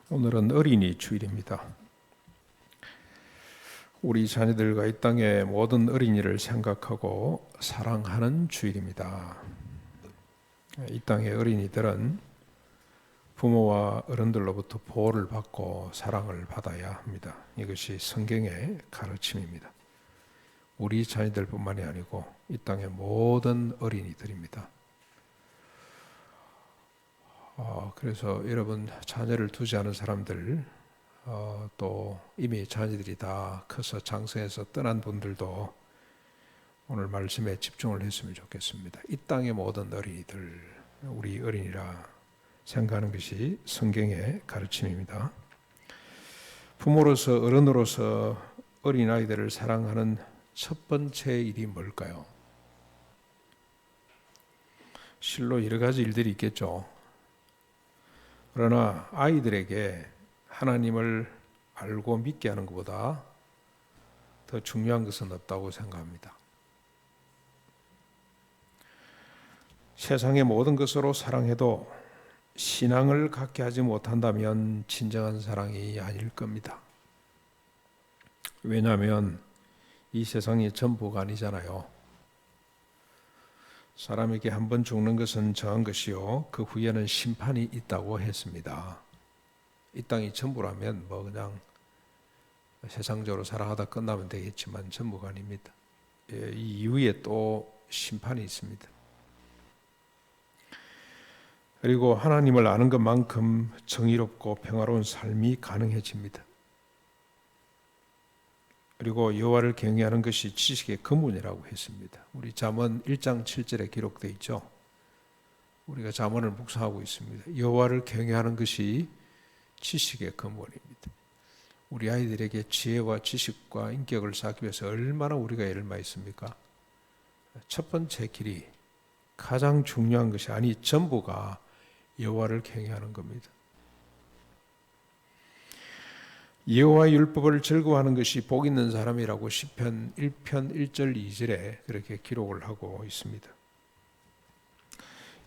오늘은 어린이 주일입니다. 우리 자녀들과 이 땅의 모든 어린이를 생각하고 사랑하는 주일입니다. 이 땅의 어린이들은 부모와 어른들로부터 보호를 받고 사랑을 받아야 합니다. 이것이 성경의 가르침입니다. 우리 자녀들뿐만이 아니고 이 땅의 모든 어린이들입니다. 그래서 여러분 자녀를 두지 않은 사람들, 또 이미 자녀들이 다 커서 장성해서 떠난 분들도 오늘 말씀에 집중을 했으면 좋겠습니다. 이 땅의 모든 어린이들, 우리 어린이라 생각하는 것이 성경의 가르침입니다. 부모로서 어른으로서 어린아이들을 사랑하는 첫 번째 일이 뭘까요? 실로 여러 가지 일들이 있겠죠. 그러나 아이들에게 하나님을 알고 믿게 하는 것보다 더 중요한 것은 없다고 생각합니다. 세상의 모든 것으로 사랑해도 신앙을 갖게 하지 못한다면 진정한 사랑이 아닐 겁니다. 왜냐하면 이 세상이 전부가 아니잖아요. 사람에게 한 번 죽는 것은 정한 것이요 그 후에는 심판이 있다고 했습니다. 이 땅이 전부라면 그냥 세상적으로 사랑하다 끝나면 되겠지만 전부가 아닙니다. 이 이후에 또 심판이 있습니다. 그리고 하나님을 아는 것만큼 정의롭고 평화로운 삶이 가능해집니다. 그리고 여호와를 경외하는 것이 지식의 근본이라고 했습니다. 우리 잠언 1장 7절에 기록되어 있죠. 우리가 잠언을 묵상하고 있습니다. 여호와를 경외하는 것이 지식의 근본입니다. 우리 아이들에게 지혜와 지식과 인격을 쌓기 위해서 얼마나 우리가 애를 많이 씁니까? 첫 번째 길이 가장 중요한 것이 전부가 여호와를 경외하는 겁니다. 여호와의 율법을 즐거워하는 것이 복 있는 사람이라고 시편 1편 1절 2절에 그렇게 기록을 하고 있습니다.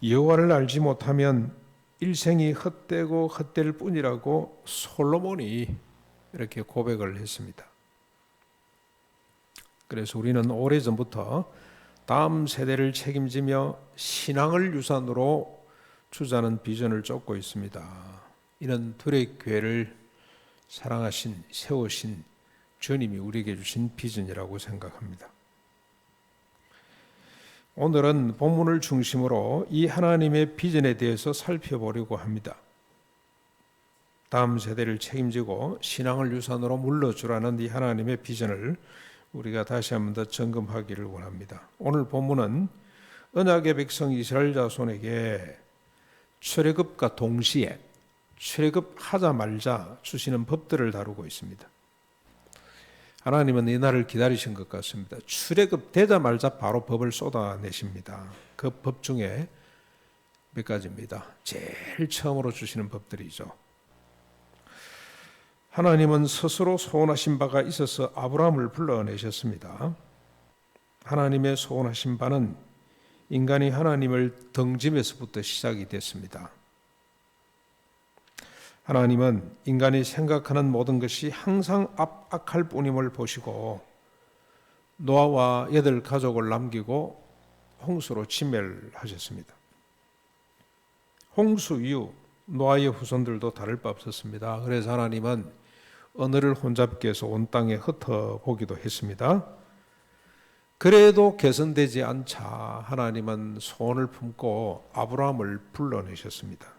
여호와를 알지 못하면 일생이 헛되고 헛될 뿐이라고 솔로몬이 이렇게 고백을 했습니다. 그래서 우리는 오래전부터 다음 세대를 책임지며 신앙을 유산으로 주자는 비전을 쫓고 있습니다. 이는 둘의 교회를 사랑하신, 세우신 주님이 우리에게 주신 비전이라고 생각합니다. 오늘은 본문을 중심으로 이 하나님의 비전에 대해서 살펴보려고 합니다. 다음 세대를 책임지고 신앙을 유산으로 물러주라는 이 하나님의 비전을 우리가 다시 한번 더 점검하기를 원합니다. 오늘 본문은 언약의 백성 이스라엘 자손에게 출애굽과 동시에 출애굽하자 말자 주시는 법들을 다루고 있습니다. 하나님은 이 날을 기다리신 것 같습니다. 출애굽되자 말자 바로 법을 쏟아내십니다. 그 법 중에 몇 가지입니다. 제일 처음으로 주시는 법들이죠. 하나님은 스스로 소원하신 바가 있어서 아브라함을 불러내셨습니다. 하나님의 소원하신 바는 인간이 하나님을 등짐에서부터 시작이 됐습니다. 하나님은 인간이 생각하는 모든 것이 항상 악할 뿐임을 보시고 노아와 8가족을 남기고 홍수로 진멸하셨습니다. 홍수 이후 노아의 후손들도 다를 바 없었습니다. 그래서 하나님은 언어를 혼잡게 해서 온 땅에 흩어보기도 했습니다. 그래도 개선되지 않자 하나님은 소원을 품고 아브라함을 불러내셨습니다.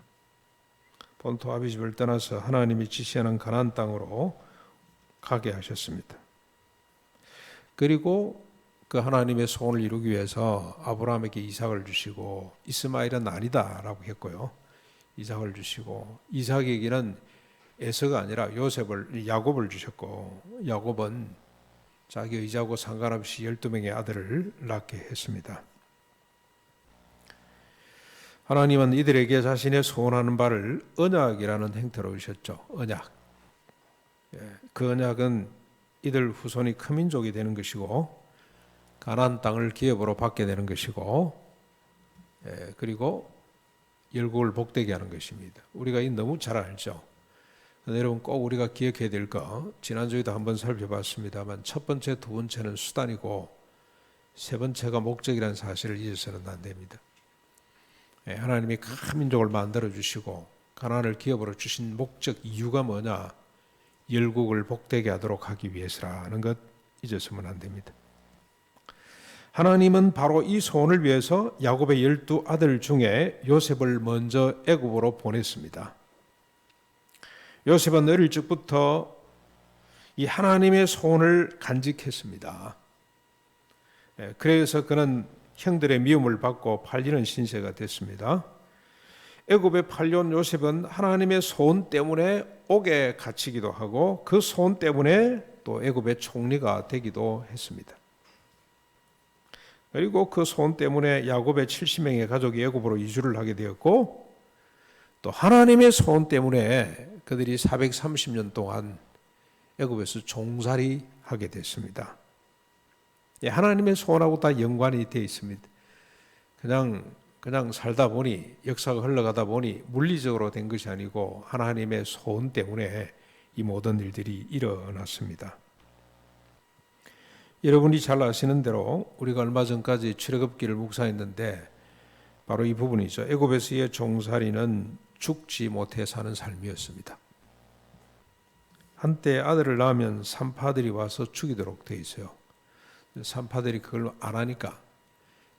본토 아비집을 떠나서 하나님이 지시하는 가나안 땅으로 가게 하셨습니다. 그리고 그 하나님의 소원을 이루기 위해서 아브라함에게 이삭을 주시고 이스마엘은 아니다라고 했고요. 이삭을 주시고 이삭에게는 에서가 아니라 야곱을 주셨고 야곱은 자기 의지하고 상관없이 12명의 아들을 낳게 했습니다. 하나님은 이들에게 자신의 소원하는 바를 언약이라는 형태로 주셨죠. 언약. 그 언약은 이들 후손이 큰 민족이 되는 것이고 가나안 땅을 기업으로 받게 되는 것이고 그리고 열국을 복되게 하는 것입니다. 우리가 너무 잘 알죠. 여러분 꼭 우리가 기억해야 될 거, 지난주에도 한번 살펴봤습니다만 첫 번째, 두 번째는 수단이고 세 번째가 목적이라는 사실을 잊어서는 안 됩니다. 하나님이 큰 민족을 만들어 주시고 가나안을 기업으로 주신 목적 이유가 뭐냐? 열국을 복되게 하도록 하기 위해서라는 것 잊어서는 안 됩니다. 하나님은 바로 이 소원을 위해서 야곱의 12 아들 중에 요셉을 먼저 애굽으로 보냈습니다. 요셉은 어릴 적부터 이 하나님의 소원을 간직했습니다. 그래서 그는 형들의 미움을 받고 팔리는 신세가 됐습니다. 애굽에 팔려온 요셉은 하나님의 소원 때문에 옥에 갇히기도 하고 그 소원 때문에 또 애굽의 총리가 되기도 했습니다. 그리고 그 소원 때문에 야곱의 70명의 가족이 애굽으로 이주를 하게 되었고 또 하나님의 소원 때문에 그들이 430년 동안 애굽에서 종살이 하게 됐습니다. 하나님의 소원하고 다 연관이 되어 있습니다. 그냥 살다 보니 역사가 흘러가다 보니 물리적으로 된 것이 아니고 하나님의 소원 때문에 이 모든 일들이 일어났습니다. 여러분이 잘 아시는 대로 우리가 얼마 전까지 출애굽기를 묵상했는데 바로 이 부분이죠. 애굽에서의 종살이는 죽지 못해 사는 삶이었습니다. 한때 아들을 낳으면 산파들이 와서 죽이도록 되어 있어요. 산파들이 그걸 안 하니까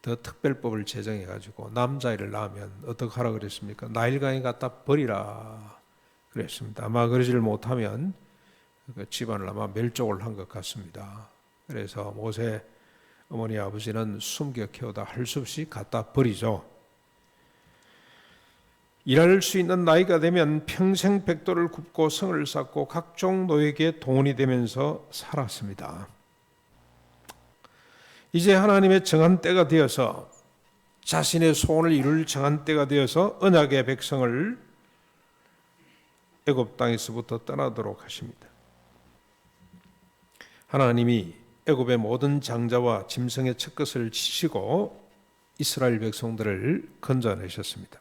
더 특별법을 제정해가지고 남자아이를 낳으면 어떻게 하라 그랬습니까? 나일강에 갖다 버리라 그랬습니다. 아마 그러지를 못하면 그 집안을 아마 멸종을 한 것 같습니다. 그래서 모세 어머니 아버지는 숨겨 키우다 할 수 없이 갖다 버리죠. 일할 수 있는 나이가 되면 평생 백도를 굽고 성을 쌓고 각종 노예에게 동원이 되면서 살았습니다. 이제 하나님의 정한 때가 되어서 자신의 소원을 이룰 정한 때가 되어서 언약의 백성을 애굽 땅에서부터 떠나도록 하십니다. 하나님이 애굽의 모든 장자와 짐승의 첫것을 치시고 이스라엘 백성들을 건져내셨습니다.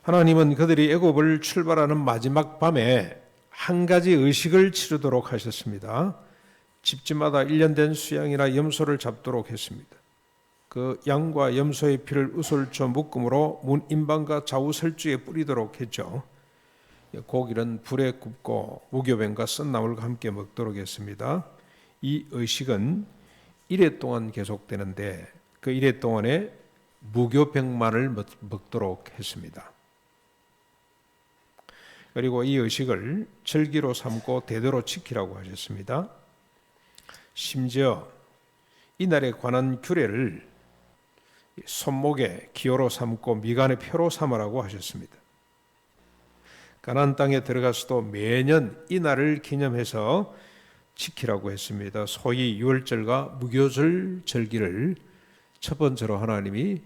하나님은 그들이 애굽을 출발하는 마지막 밤에 한 가지 의식을 치르도록 하셨습니다. 집집마다 1년 된 수양이나 염소를 잡도록 했습니다. 그 양과 염소의 피를 우솔조 묶음으로 문 인방과 좌우 설주에 뿌리도록 했죠. 고기는 불에 굽고 무교병과 썬나물과 함께 먹도록 했습니다. 이 의식은 1회 동안 계속되는데 그 1회 동안에 무교병만을 먹도록 했습니다. 그리고 이 의식을 절기로 삼고 대대로 지키라고 하셨습니다. 심지어 이날에 관한 규례를 손목에 기호로 삼고 미간의 표로 삼으라고 하셨습니다. 가나안 땅에 들어가서도 매년 이날을 기념해서 지키라고 했습니다. 소위 유월절과 무교절 절기를 첫 번째로 하나님이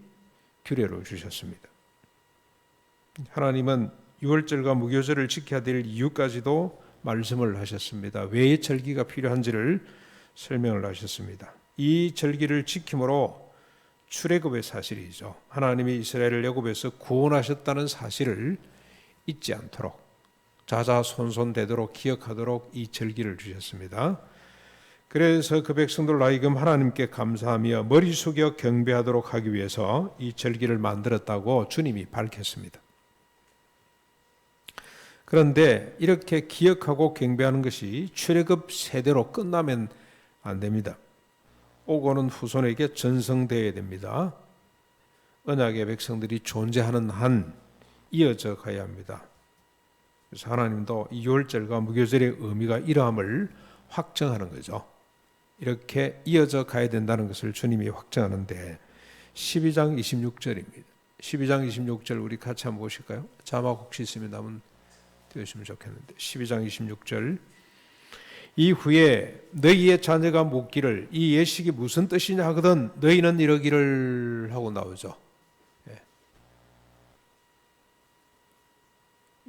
규례로 주셨습니다. 하나님은 유월절과 무교절을 지켜야 될 이유까지도 말씀을 하셨습니다. 왜 절기가 필요한지를 설명을 하셨습니다. 이 절기를 지킴으로 출애굽의 사실이죠. 하나님이 이스라엘을 애굽에서 구원하셨다는 사실을 잊지 않도록 자자손손되도록 기억하도록 이 절기를 주셨습니다. 그래서 그 백성들 하여금 하나님께 감사하며 머리 숙여 경배하도록 하기 위해서 이 절기를 만들었다고 주님이 밝혔습니다. 그런데 이렇게 기억하고 경배하는 것이 출애굽 세대로 끝나면 안 됩니다. 오고 오는 후손에게 전성되어야 됩니다. 언약의 백성들이 존재하는 한 이어져 가야 합니다. 그래서 하나님도 이 유월절과 무교절의 의미가 이러함을 확정하는 거죠. 이렇게 이어져 가야 된다는 것을 주님이 확정하는데 12장 26절입니다. 12장 26절 우리 같이 한번 보실까요? 자막 혹시 있으면 남은 띄우시면 좋겠는데 12장 26절 이후에 너희의 자녀가 묻기를 이 예식이 무슨 뜻이냐 하거든 너희는 이러기를 하고 나오죠.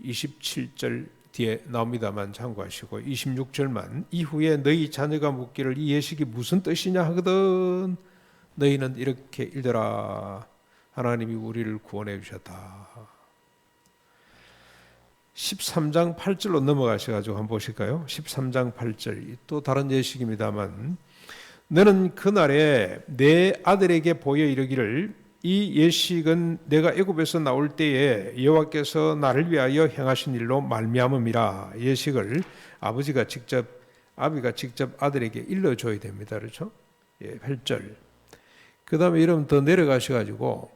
27절 뒤에 나옵니다만 참고하시고 26절만 이후에 너희 자녀가 묻기를 이 예식이 무슨 뜻이냐 하거든 너희는 이렇게 읽더라 하나님이 우리를 구원해 주셨다. 13장 8절로 넘어가셔가지고 한번 보실까요? 13장 8절 또 다른 예식입니다만 너는 그날에 내 아들에게 보여 이르기를 이 예식은 내가 애굽에서 나올 때에 여호와께서 나를 위하여 행하신 일로 말미암음이라. 예식을 아비가 직접 아들에게 일러줘야 됩니다. 그렇죠? 8절. 그 다음에 여러분 더 내려가셔가지고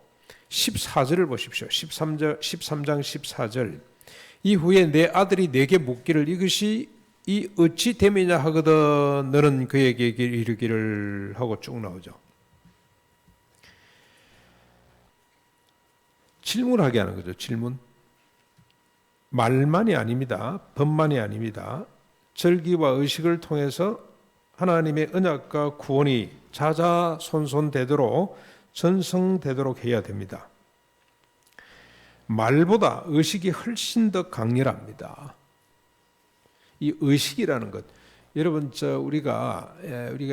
14절을 보십시오. 13장 14절. 이후에 내 아들이 내게 묻기를 이것이 이 어찌 됨이냐 하거든 너는 그에게 이르기를 하고 쭉 나오죠. 질문하게 하는 거죠. 질문. 말만이 아닙니다. 법만이 아닙니다. 절기와 의식을 통해서 하나님의 언약과 구원이 자자손손되도록 전성되도록 해야 됩니다. 말보다 의식이 훨씬 더 강렬합니다. 이 의식이라는 것, 여러분 우리가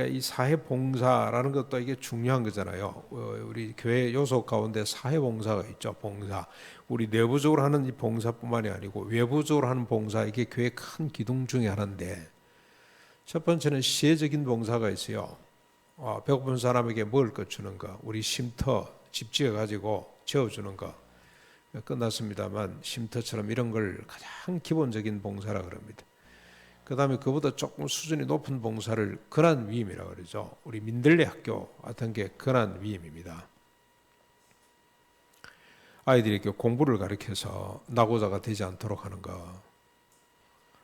이 사회 봉사라는 것도 이게 중요한 거잖아요. 우리 교회 요소 가운데 사회 봉사가 있죠. 봉사. 우리 내부적으로 하는 이 봉사뿐만이 아니고 외부적으로 하는 봉사, 이게 교회 큰 기둥 중에 하나인데, 첫 번째는 시혜적인 봉사가 있어요. 배고픈 사람에게 먹을 것 주는 거, 우리 쉼터 집 지어 가지고 재워주는 거 끝났습니다만 쉼터처럼 이런 걸 가장 기본적인 봉사라 그럽니다. 그 다음에 그보다 조금 수준이 높은 봉사를 근한위임이라고 그러죠. 우리 민들레 학교 같은 게 근한위임입니다. 아이들에게 공부를 가르쳐서 낙오자가 되지 않도록 하는 거,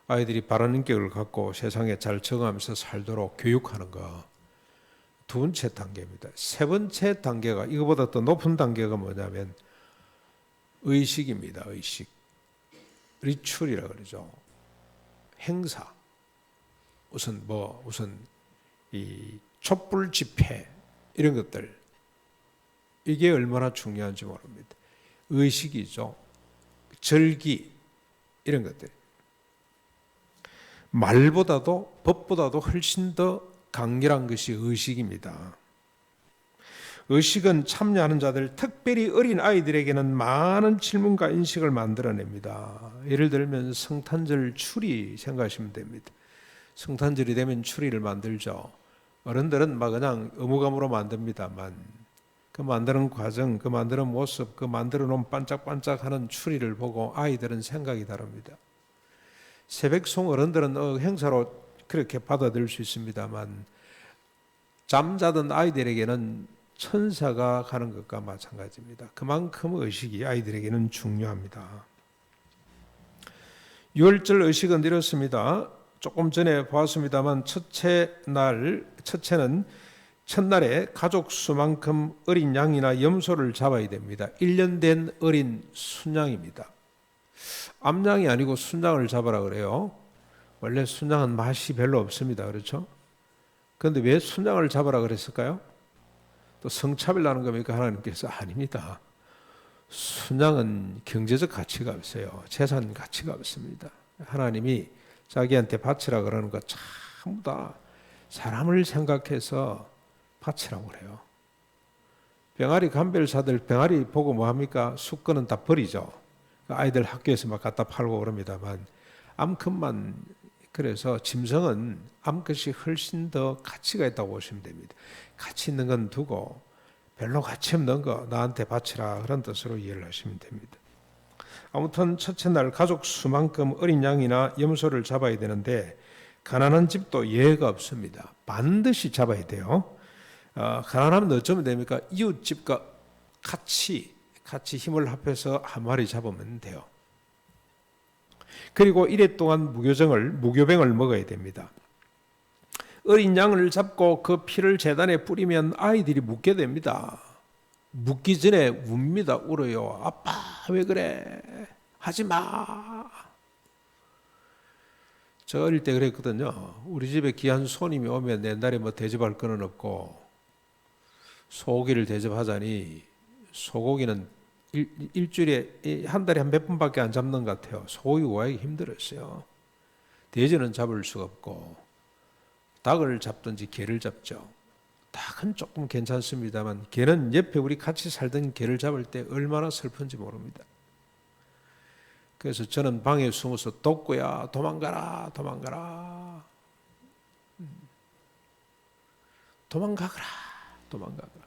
아이들이 바른 인격을 갖고 세상에 잘 적응하면서 살도록 교육하는 거, 두 번째 단계입니다. 세 번째 단계가, 이거보다 더 높은 단계가 뭐냐면 의식입니다. 의식. 리추얼이라고 그러죠. 행사. 우선 이 촛불 집회 이런 것들, 이게 얼마나 중요한지 모릅니다. 의식이죠. 절기 이런 것들. 말보다도 법보다도 훨씬 더 강렬한 것이 의식입니다. 의식은 참여하는 자들, 특별히 어린 아이들에게는 많은 질문과 인식을 만들어냅니다. 예를 들면 성탄절 추리 생각하시면 됩니다. 성탄절이 되면 추리를 만들죠. 어른들은 막 그냥 의무감으로 만듭니다만 그 만드는 과정, 그 만드는 모습, 그 만들어 놓은 반짝반짝하는 추리를 보고 아이들은 생각이 다릅니다. 새벽송 어른들은 행사로 그렇게 받아들일 수 있습니다만 잠자던 아이들에게는 천사가 가는 것과 마찬가지입니다. 그만큼 의식이 아이들에게는 중요합니다. 유월절 의식은 이렇습니다. 조금 전에 보았습니다만 첫째는 첫날에 가족 수만큼 어린 양이나 염소를 잡아야 됩니다. 1년 된 어린 순양입니다. 암양이 아니고 순양을 잡아라 그래요. 원래 순양은 맛이 별로 없습니다. 그렇죠? 그런데 왜 순양을 잡아라 그랬을까요? 또 성차별 나는 겁니까? 하나님께서 아닙니다. 순양은 경제적 가치가 없어요. 재산 가치가 없습니다. 하나님이 자기한테 바치라 그러는 거 전부 다 사람을 생각해서 바치라고 그래요. 병아리 감별사들 병아리 보고 뭐합니까? 수건은 다 버리죠. 아이들 학교에서 막 갖다 팔고 그럽니다만 암컷만, 그래서 짐승은 암컷이 훨씬 더 가치가 있다고 보시면 됩니다. 가치 있는 건 두고 별로 가치 없는 거 나한테 바치라, 그런 뜻으로 이해를 하시면 됩니다. 아무튼 첫째 날 가족 수만큼 어린 양이나 염소를 잡아야 되는데 가난한 집도 예외가 없습니다. 반드시 잡아야 돼요. 가난하면 어쩌면 됩니까? 이웃집과 같이 힘을 합해서 한 마리 잡으면 돼요. 그리고 이래 동안 무교병을 먹어야 됩니다. 어린 양을 잡고 그 피를 제단에 뿌리면 아이들이 묻게 됩니다. 묻기 전에 웁니다. 울어요. 아빠 왜 그래? 하지 마. 저 어릴 때 그랬거든요. 우리 집에 귀한 손님이 오면 옛날에 뭐 대접할 거는 없고 소고기를 대접하자니, 소고기는 일주일에 한 달에 한 몇 번밖에 안 잡는 것 같아요. 소고기 구하기 힘들었어요. 돼지는 잡을 수가 없고 닭을 잡든지 개를 잡죠. 닭은 조금 괜찮습니다만 개는 옆에 우리 같이 살던 개를 잡을 때 얼마나 슬픈지 모릅니다. 그래서 저는 방에 숨어서 독고야 도망가라 도망가라 도망가거라 도망가거라.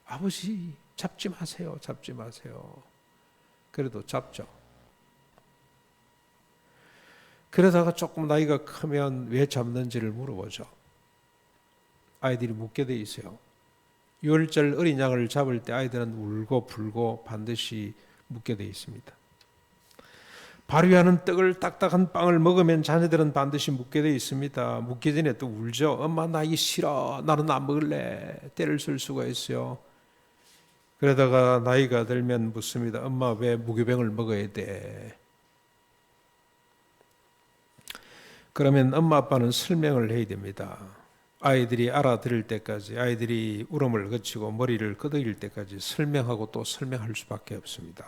아버지 잡지 마세요 잡지 마세요. 그래도 잡죠. 그러다가 조금 나이가 크면 왜 잡는지를 물어보죠. 아이들이 묻게 돼 있어요. 유월절 어린 양을 잡을 때 아이들은 울고 불고 반드시 묻게 돼 있습니다. 발휘하는 떡을 딱딱한 빵을 먹으면 자녀들은 반드시 묻게 돼 있습니다. 묻기 전에 또 울죠. 엄마 나 이거 싫어. 나는 안 먹을래. 때를 쓸 수가 있어요. 그러다가 나이가 들면 묻습니다. 엄마 왜 무교병을 먹어야 돼? 그러면 엄마 아빠는 설명을 해야 됩니다. 아이들이 알아들을 때까지, 아이들이 울음을 그치고 머리를 끄덕일 때까지 설명하고 또 설명할 수밖에 없습니다.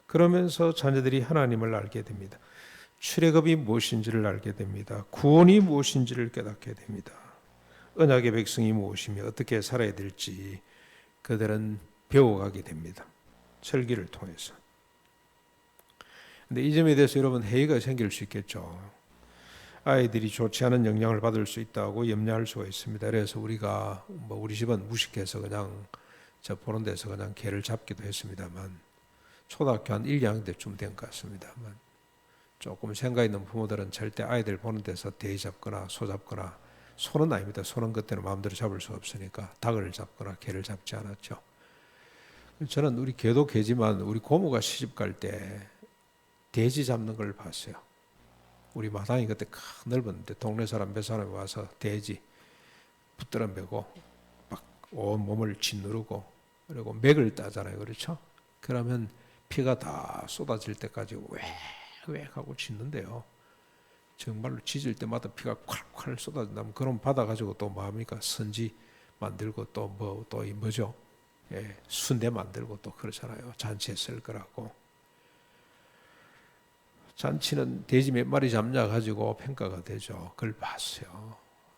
그러면서 자녀들이 하나님을 알게 됩니다. 출애굽이 무엇인지를 알게 됩니다. 구원이 무엇인지를 깨닫게 됩니다. 언약의 백성이 무엇이며 어떻게 살아야 될지 그들은 배워가게 됩니다. 설교를 통해서. 근데 이 점에 대해서 여러분 회의가 생길 수 있겠죠. 아이들이 좋지 않은 영향을 받을 수 있다고 염려할 수가 있습니다. 그래서 우리가 우리 집은 무식해서 그냥 저 보는 데서 그냥 개를 잡기도 했습니다만 초등학교 한 1, 2학년 때쯤 된 것 같습니다만 조금 생각 있는 부모들은 절대 아이들 보는 데서 돼 잡거나 소 잡거나 소는 아닙니다. 소는 그때는 마음대로 잡을 수 없으니까 닭을 잡거나 개를 잡지 않았죠. 저는 우리 개도 개지만 우리 고모가 시집 갈 때 돼지 잡는 걸 봤어요. 우리 마당이 그때 넓었는데 동네 사람 몇 사람이 와서 돼지 붙들어 매고 막 온 몸을 짓누르고 그리고 맥을 따잖아요. 그렇죠? 그러면 피가 다 쏟아질 때까지 웩웩 하고 짖는데요. 정말로 짖을 때마다 피가 콸콸 쏟아진다면 그럼 받아가지고 또 뭐합니까? 선지 만들고 또 뭐죠? 예, 순대 만들고 또 그렇잖아요. 잔치에 쓸 거라고. 잔치는 돼지 몇 마리 잡냐 가지고 평가가 되죠. 그걸 봤어요.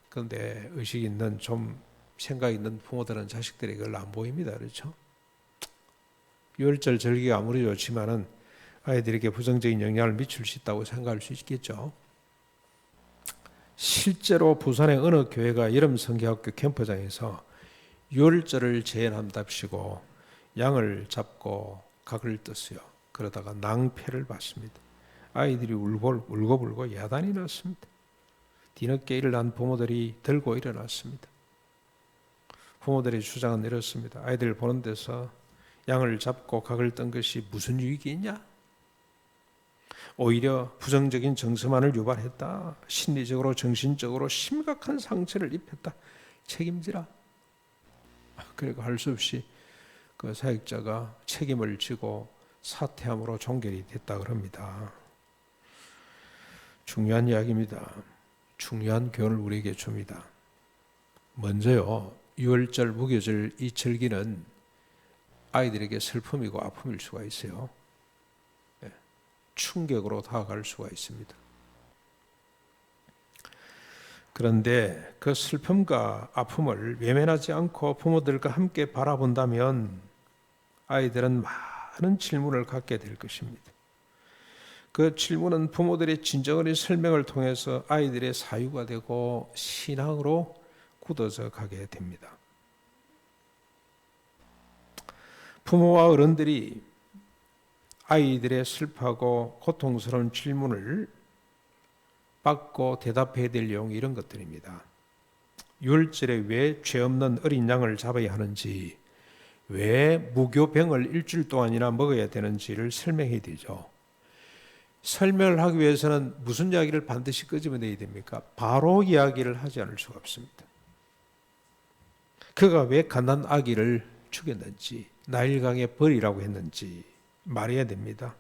그런데 의식 있는 좀 생각 있는 부모들은 자식들이 그걸 안 보입니다. 그렇죠? 유월절 절기가 아무리 좋지만은 아이들에게 부정적인 영향을 미칠 수 있다고 생각할 수 있겠죠. 실제로 부산의 어느 교회가 여름 성경학교 캠프장에서 유월절을 제한한답시고 양을 잡고 각을 떴어요. 그러다가 낭패를 봤습니다. 아이들이 울고불고 야단이 났습니다. 뒤늦게 일어난 부모들이 들고 일어났습니다. 부모들의 주장은 이렇습니다. 아이들 보는 데서 양을 잡고 각을 뜬 것이 무슨 유익이 있냐? 오히려 부정적인 정서만을 유발했다. 심리적으로 정신적으로 심각한 상처를 입혔다. 책임지라. 그리고 할 수 없이 그 사역자가 책임을 지고 사퇴함으로 종결이 됐다 그럽니다. 중요한 이야기입니다. 중요한 교훈을 우리에게 줍니다. 먼저요, 유월절, 무교절 이 절기는 아이들에게 슬픔이고 아픔일 수가 있어요. 충격으로 다가갈 수가 있습니다. 그런데 그 슬픔과 아픔을 외면하지 않고 부모들과 함께 바라본다면 아이들은 많은 질문을 갖게 될 것입니다. 그 질문은 부모들의 진정어린 설명을 통해서 아이들의 사유가 되고 신앙으로 굳어져 가게 됩니다. 부모와 어른들이 아이들의 슬프고 고통스러운 질문을 받고 대답해야 될 내용이 이런 것들입니다. 유월절에 왜 죄 없는 어린 양을 잡아야 하는지, 왜 무교병을 일주일 동안이나 먹어야 되는지를 설명해야 되죠. 설명을 하기 위해서는 무슨 이야기를 반드시 끄집어내야 됩니까? 바로 이야기를 하지 않을 수가 없습니다. 그가 왜 갓난 아기를 죽였는지, 나일강에 버리라고 했는지 말해야 됩니다.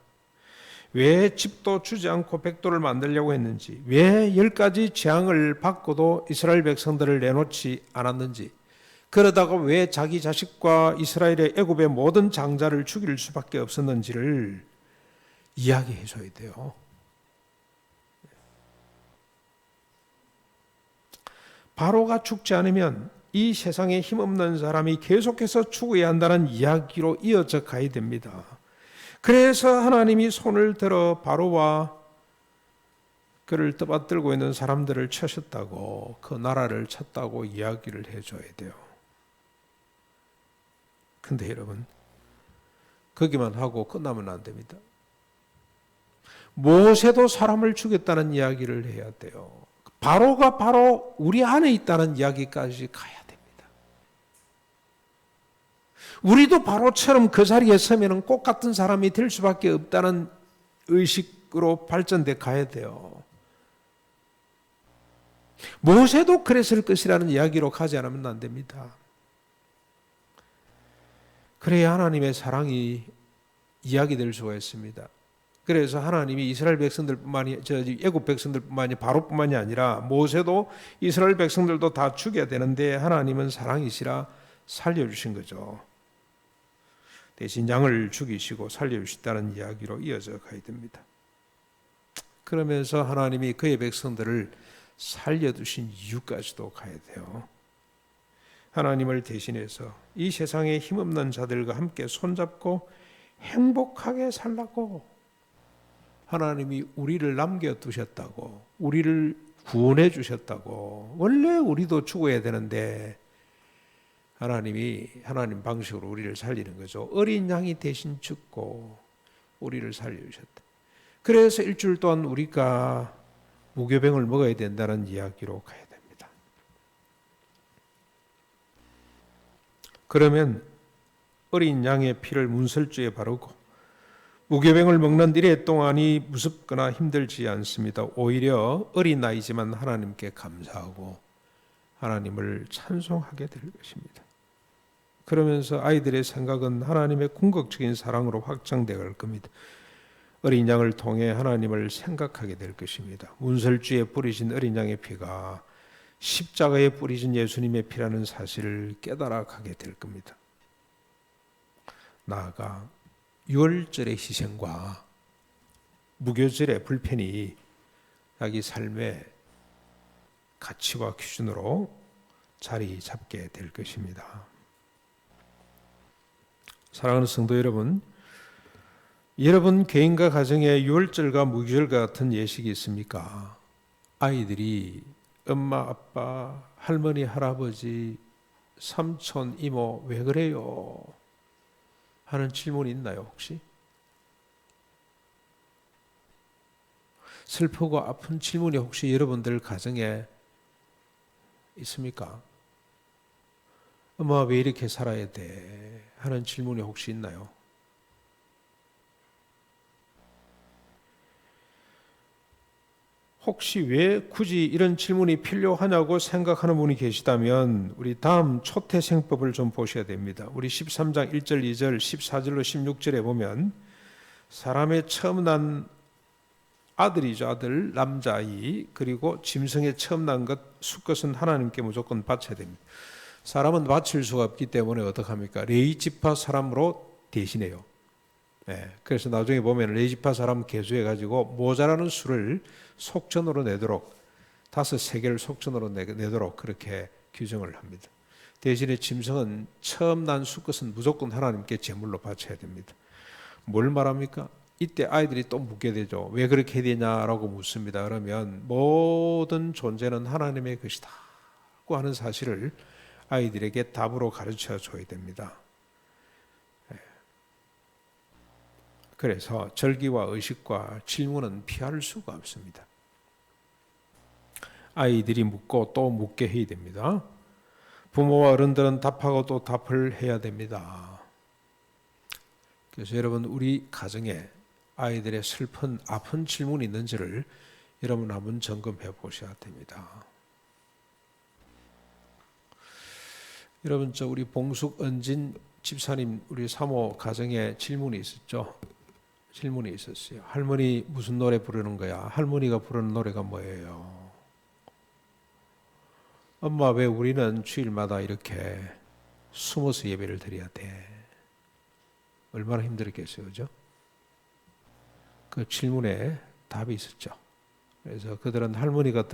왜 집도 주지 않고 백도를 만들려고 했는지, 왜 10가지 재앙을 받고도 이스라엘 백성들을 내놓지 않았는지, 그러다가 왜 자기 자식과 이스라엘의 애굽의 모든 장자를 죽일 수밖에 없었는지를 이야기해 줘야 돼요. 바로가 죽지 않으면 이 세상에 힘없는 사람이 계속해서 죽어야 한다는 이야기로 이어져 가야 됩니다. 그래서 하나님이 손을 들어 바로와 그를 떠받들고 있는 사람들을 쳐셨다고, 그 나라를 쳤다고 이야기를 해줘야 돼요. 근데 여러분, 거기만 하고 끝나면 안 됩니다. 모세도 사람을 죽였다는 이야기를 해야 돼요. 바로가 바로 우리 안에 있다는 이야기까지 가야 됩니다. 우리도 바로처럼 그 자리에 서면 꼭 같은 사람이 될 수밖에 없다는 의식으로 발전돼 가야 돼요. 모세도 그랬을 것이라는 이야기로 가지 않으면 안 됩니다. 그래야 하나님의 사랑이 이야기될 수가 있습니다. 그래서 하나님이 이스라엘 백성들뿐만이 애굽 백성들뿐만이 바로뿐만이 아니라 모세도 이스라엘 백성들도 다 죽여야 되는데 하나님은 사랑이시라 살려주신 거죠. 대신 양을 죽이시고 살려주셨다는 이야기로 이어져 가야 됩니다. 그러면서 하나님이 그의 백성들을 살려두신 이유까지도 가야 돼요. 하나님을 대신해서 이 세상에 힘없는 자들과 함께 손잡고 행복하게 살라고 하나님이 우리를 남겨두셨다고, 우리를 구원해 주셨다고. 원래 우리도 죽어야 되는데 하나님이 하나님 방식으로 우리를 살리는 거죠. 어린 양이 대신 죽고 우리를 살려주셨다. 그래서 일주일 동안 우리가 무교병을 먹어야 된다는 이야기로 가야 됩니다. 그러면 어린 양의 피를 문설주에 바르고 무교병을 먹는 일의 동안이 무섭거나 힘들지 않습니다. 오히려 어린 나이지만 하나님께 감사하고 하나님을 찬송하게 될 것입니다. 그러면서 아이들의 생각은 하나님의 궁극적인 사랑으로 확장되어 갈 겁니다. 어린 양을 통해 하나님을 생각하게 될 것입니다. 문설주에 뿌리신 어린 양의 피가 십자가에 뿌리신 예수님의 피라는 사실을 깨달아 가게 될 겁니다. 나아가 유월절의 희생과 무교절의 불편이 자기 삶의 가치와 기준으로 자리 잡게 될 것입니다. 사랑하는 성도 여러분, 여러분 개인과 가정에 유월절과 무교절 같은 예식이 있습니까? 아이들이 엄마, 아빠, 할머니, 할아버지, 삼촌, 이모 왜 그래요? 하는 질문이 있나요 혹시? 슬프고 아픈 질문이 혹시 여러분들 가정에 있습니까? 엄마 왜 이렇게 살아야 돼? 하는 질문이 혹시 있나요? 혹시 왜 굳이 이런 질문이 필요하냐고 생각하는 분이 계시다면 우리 다음 초태생법을 좀 보셔야 됩니다. 우리 13장 1절, 2절, 14절로 16절에 보면 사람의 처음 난 아들이죠. 아들, 남자아이, 그리고 짐승의 처음 난 것, 수컷은 하나님께 무조건 바쳐야 됩니다. 사람은 바칠 수가 없기 때문에 어떡합니까? 레위지파 사람으로 대신해요. 네, 그래서 나중에 보면 레위지파 사람 계수해가지고 모자라는 수를 속전으로 내도록 5세겔을 속전으로 내도록 그렇게 규정을 합니다. 대신에 짐승은 처음 난 수컷은 무조건 하나님께 제물로 바쳐야 됩니다. 뭘 말합니까? 이때 아이들이 또 묻게 되죠. 왜 그렇게 해야 되냐라고 묻습니다. 그러면 모든 존재는 하나님의 것이다 고 하는 사실을 아이들에게 답으로 가르쳐 줘야 됩니다. 그래서 절기와 의식과 질문은 피할 수가 없습니다. 아이들이 묻고 또 묻게 해야 됩니다. 부모와 어른들은 답하고 또 답을 해야 됩니다. 그래서 여러분 우리 가정에 아이들의 슬픈 아픈 질문이 있는지를 여러분 한번 점검해 보셔야 됩니다. 여러분 우리 봉숙 은진 집사님 우리 사모 가정에 질문이 있었죠. 질문이 있었어요. 할머니 무슨 노래 부르는 거야? 할머니가 부르는 노래가 뭐예요? 엄마 왜 우리는 주일마다 이렇게 숨어서 예배를 드려야 돼? 얼마나 힘들었겠어요, 그죠? 그 질문에 답이 있었죠. 그래서 그들은 할머니가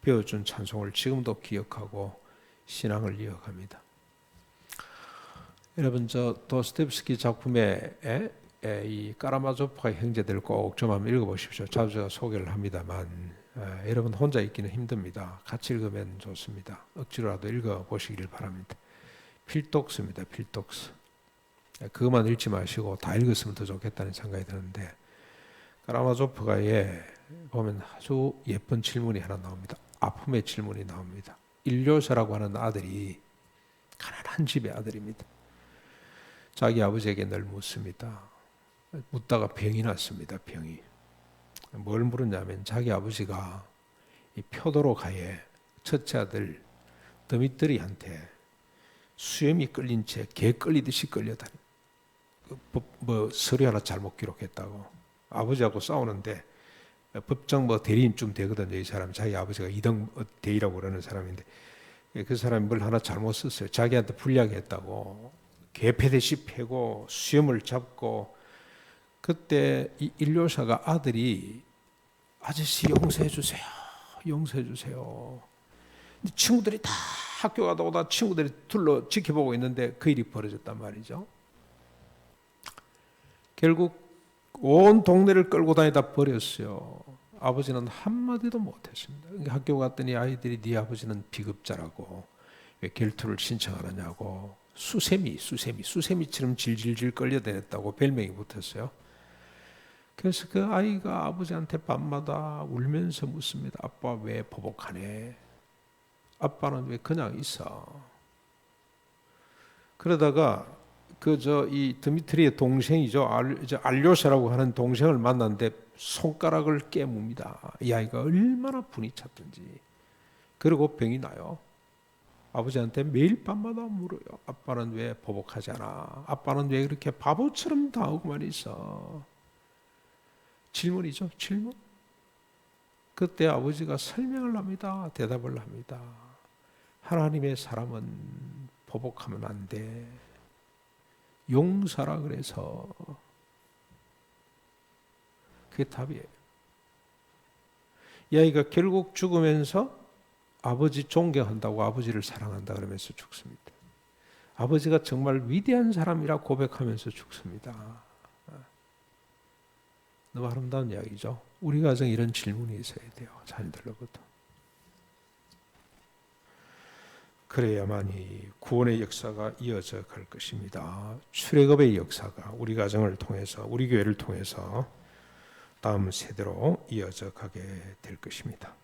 배워준 찬송을 지금도 기억하고 신앙을 이어갑니다. 여러분 도스토옙스키 작품에 이 까라마조프가 형제들 꼭 좀 한번 읽어보십시오. 자주 제가 소개를 합니다만 여러분 혼자 읽기는 힘듭니다. 같이 읽으면 좋습니다. 억지로라도 읽어보시길 바랍니다. 필독스입니다. 필독스. 그것만 읽지 마시고 다 읽었으면 더 좋겠다는 생각이 드는데, 까라마조프가에 보면 아주 예쁜 질문이 하나 나옵니다. 아픔의 질문이 나옵니다. 일료사라고 하는 아들이 가난한 집의 아들입니다. 자기 아버지에게 늘 묻습니다. 묻다가 병이 났습니다. 병이. 뭘 물었냐면 자기 아버지가 이 표도로가에 첫째 아들 드미트리한테 수염이 끌린 채 개 끌리듯이 끌려다니. 서류 하나 잘못 기록했다고. 아버지하고 싸우는데 법정 대리인쯤 되거든요. 이 사람 자기 아버지가 2등 대위라고 그러는 사람인데 그 사람이 뭘 하나 잘못 썼어요. 자기한테 불리하게 했다고 개 패듯이 패고 수염을 잡고. 그때 이 일료사가 아들이 아저씨 용서해 주세요. 용서해 주세요. 친구들이 다 학교 가다 오다 친구들이 둘러 지켜보고 있는데 그 일이 벌어졌단 말이죠. 결국 온 동네를 끌고 다니다 버렸어요. 아버지는 한마디도 못했습니다. 학교 갔더니 아이들이 네 아버지는 비급자라고 왜 결투를 신청하느냐고 수세미처럼 질질질 끌려다녔다고 별명이 붙었어요. 그래서 그 아이가 아버지한테 밤마다 울면서 묻습니다. 아빠 왜 보복하네? 아빠는 왜 그냥 있어? 그러다가 이 드미트리의 동생이죠. 알료샤라고 하는 동생을 만났는데 손가락을 깨뭅니다. 이 아이가 얼마나 분이 찼던지. 그리고 병이 나요. 아버지한테 매일 밤마다 물어요. 아빠는 왜 보복하지 않아? 아빠는 왜 그렇게 바보처럼 당하고만 있어? 질문이죠. 질문. 그때 아버지가 설명을 합니다. 대답을 합니다. 하나님의 사람은 보복하면 안 돼. 용서라 그래서. 그게 답이에요. 이 아이가 결국 죽으면서 아버지 존경한다고 아버지를 사랑한다 그러면서 죽습니다. 아버지가 정말 위대한 사람이라 고백하면서 죽습니다. 너무 아름다운 이야기죠. 우리 가정에 이런 질문이 있어야 돼요. 자녀들로부터. 그래야만이 구원의 역사가 이어져 갈 것입니다. 출애굽의 역사가 우리 가정을 통해서, 우리 교회를 통해서 다음 세대로 이어져 가게 될 것입니다.